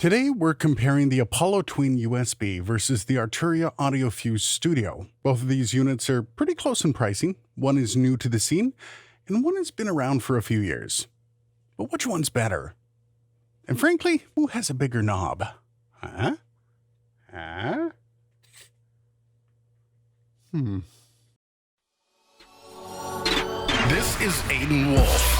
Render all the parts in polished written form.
Today, we're comparing the Apollo Twin USB versus the Arturia Audiofuse Studio. Both of these units are pretty close in pricing. One is new to the scene, and one has been around for a few years. But which one's better? And frankly, who has a bigger knob? Huh? This is Aiden Wolf.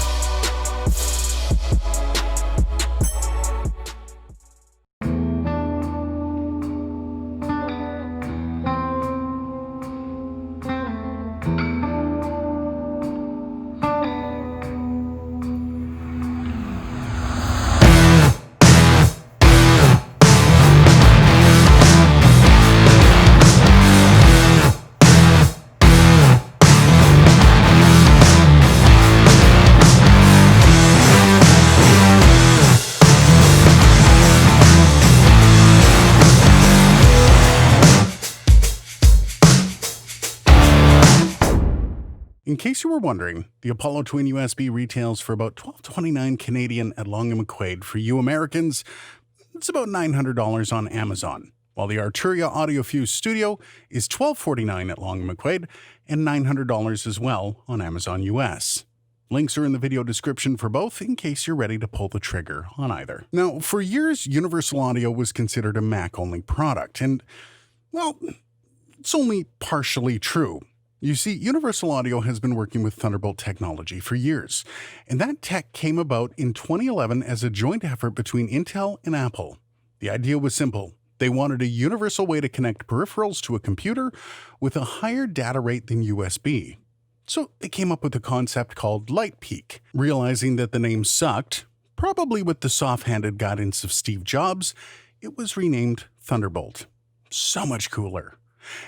In case you were wondering, the Apollo Twin USB retails for about $12.29 Canadian at Long & McQuaid. For you Americans, it's about $900 on Amazon, while the Arturia Audiofuse Studio is $12.49 at Long & McQuaid and $900 as well on Amazon US. Links are in the video description for both in case you're ready to pull the trigger on either. Now, for years, Universal Audio was considered a Mac-only product, and, well, it's only partially true. You see, Universal Audio has been working with Thunderbolt technology for years, and that tech came about in 2011 as a joint effort between Intel and Apple. The idea was simple. They wanted a universal way to connect peripherals to a computer with a higher data rate than USB. So they came up with a concept called LightPeak. Realizing that the name sucked, probably with the soft-handed guidance of Steve Jobs, it was renamed Thunderbolt. So much cooler.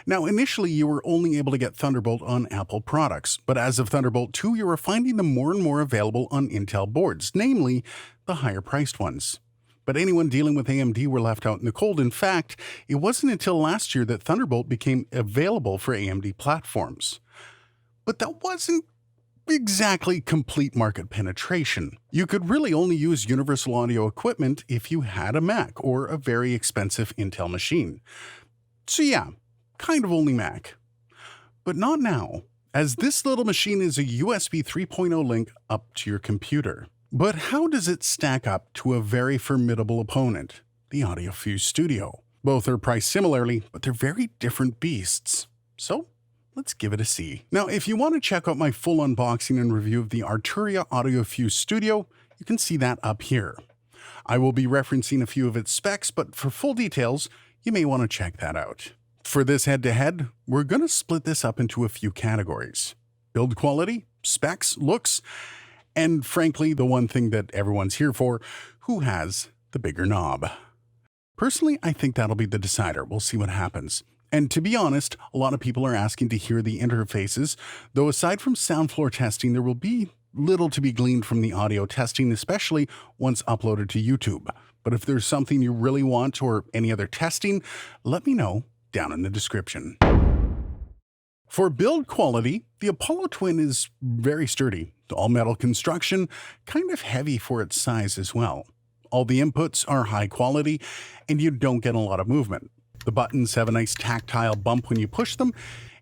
Now, initially, you were only able to get Thunderbolt on Apple products, but as of Thunderbolt 2, you are finding them more and more available on Intel boards, namely the higher-priced ones. But anyone dealing with AMD were left out in the cold. In fact, it wasn't until last year that Thunderbolt became available for AMD platforms. But that wasn't exactly complete market penetration. You could really only use Universal Audio equipment if you had a Mac or a very expensive Intel machine. So yeah, kind of only Mac. But not now, as this little machine is a USB 3.0 link up to your computer. But how does it stack up to a very formidable opponent, the Audiofuse Studio? Both are priced similarly, but they're very different beasts. So let's give it a see. Now, if you want to check out my full unboxing and review of the Arturia Audiofuse Studio, you can see that up here. I will be referencing a few of its specs, but for full details, you may want to check that out. For this head-to-head, we're going to split this up into a few categories: build quality, specs, looks, and frankly, the one thing that everyone's here for, who has the bigger knob. Personally, I think that'll be the decider. We'll see what happens. And to be honest, a lot of people are asking to hear the interfaces, though aside from sound floor testing, there will be little to be gleaned from the audio testing, especially once uploaded to YouTube. But if there's something you really want or any other testing, let me know down in the description. For build quality, the Apollo Twin is very sturdy, all metal construction, kind of heavy for its size as well. All the inputs are high quality, and you don't get a lot of movement. The buttons have a nice tactile bump when you push them,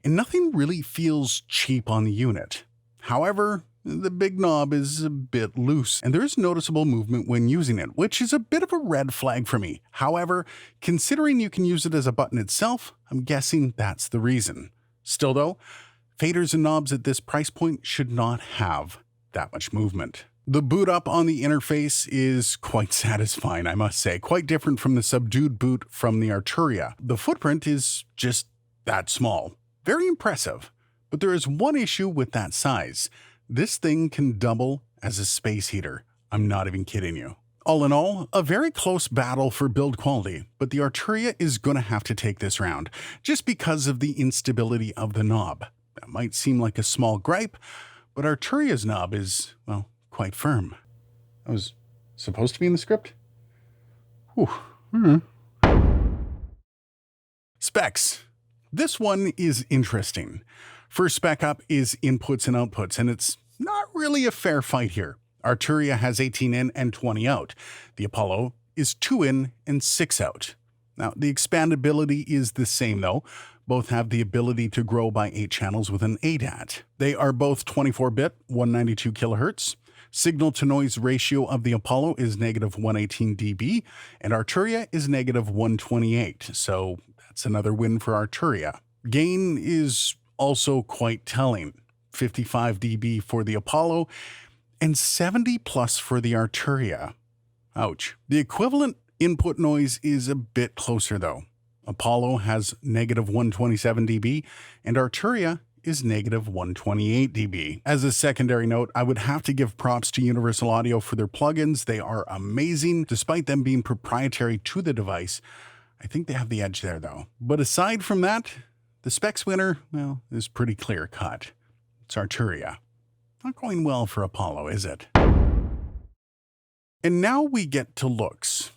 and nothing really feels cheap on the unit. However, the big knob is a bit loose, and there is noticeable movement when using it, which is a bit of a red flag for me. However, considering you can use it as a button itself, I'm guessing that's the reason. Still though, faders and knobs at this price point should not have that much movement. The boot up on the interface is quite satisfying, I must say, quite different from the subdued boot from the Arturia. The footprint is just that small. Very impressive. But there is one issue with that size. This thing can double as a space heater. I'm not even kidding you. All in all, a very close battle for build quality, but the Arturia is going to have to take this round, just because of the instability of the knob. That might seem like a small gripe, but Arturia's knob is, well, quite firm. That was supposed to be in the script? Whew. Specs. This one is interesting. First spec up is inputs and outputs, and it's not really a fair fight here. Arturia has 18 in and 20 out. The Apollo is 2 in and 6 out. Now, the expandability is the same though. Both have the ability to grow by 8 channels with an ADAT. They are both 24-bit, 192 kHz. Signal-to-noise ratio of the Apollo is -118 dB, and Arturia is -128, so that's another win for Arturia. Gain is also quite telling. 55 dB for the Apollo, and 70 plus for the Arturia. Ouch. The equivalent input noise is a bit closer though. Apollo has -127 dB, and Arturia is -128 dB. As a secondary note, I would have to give props to Universal Audio for their plugins. They are amazing, despite them being proprietary to the device. I think they have the edge there though. But aside from that, the specs winner, well, is pretty clear cut. It's Arturia. Not going well for Apollo, is it? And now we get to looks.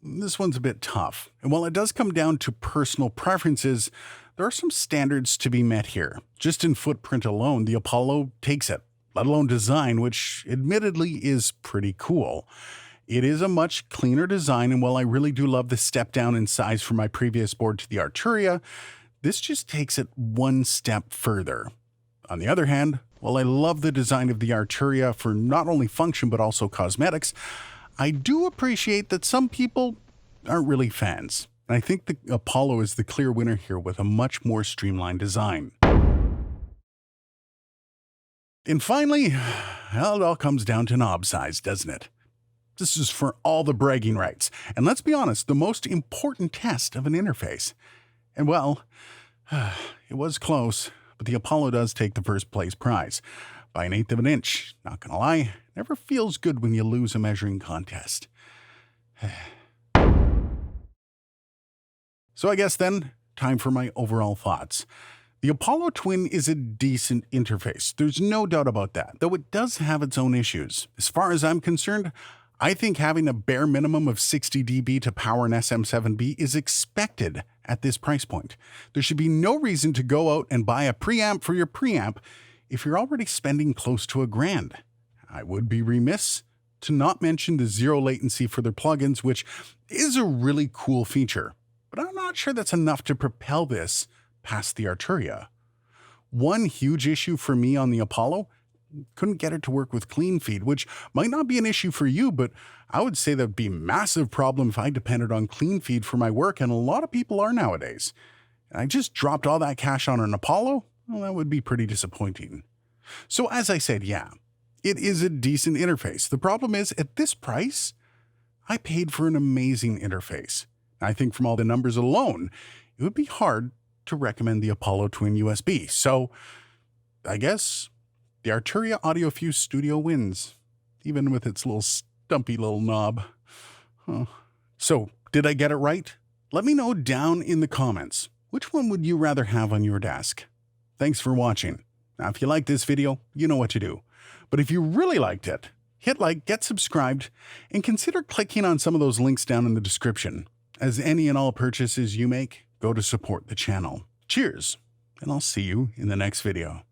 This one's a bit tough, and while it does come down to personal preferences, there are some standards to be met here. Just in footprint alone, the Apollo takes it, let alone design, which admittedly is pretty cool. It is a much cleaner design, and while I really do love the step down in size from my previous board to the Arturia, this just takes it one step further. On the other hand, while I love the design of the Arturia for not only function but also cosmetics, I do appreciate that some people aren't really fans. And I think the Apollo is the clear winner here with a much more streamlined design. And finally, well, it all comes down to knob size, doesn't it? This is for all the bragging rights. And let's be honest, the most important test of an interface. And well, it was close. But the Apollo does take the first place prize by 1/8 of an inch. Not gonna lie, never feels good when you lose a measuring contest. So I guess then, time for my overall thoughts. The Apollo Twin is a decent interface. There's no doubt about that, though it does have its own issues. As far as I'm concerned, I think having a bare minimum of 60 dB to power an SM7B is expected at this price point. There should be no reason to go out and buy a preamp for your preamp if you're already spending close to $1,000. I would be remiss to not mention the zero latency for their plugins, which is a really cool feature, but I'm not sure that's enough to propel this past the Arturia. One huge issue for me on the Apollo, couldn't get it to work with clean feed, which might not be an issue for you, but I would say that would be a massive problem if I depended on clean feed for my work, and a lot of people are nowadays. And I just dropped all that cash on an Apollo? Well, that would be pretty disappointing. So as I said, yeah, it is a decent interface. The problem is, at this price, I paid for an amazing interface. I think from all the numbers alone, it would be hard to recommend the Apollo Twin USB. So I guess the Arturia Audiofuse Studio wins, even with its little stumpy little knob. Huh. So, did I get it right? Let me know down in the comments. Which one would you rather have on your desk? Thanks for watching. Now, if you like this video, you know what to do. But if you really liked it, hit like, get subscribed, and consider clicking on some of those links down in the description, as any and all purchases you make go to support the channel. Cheers, and I'll see you in the next video.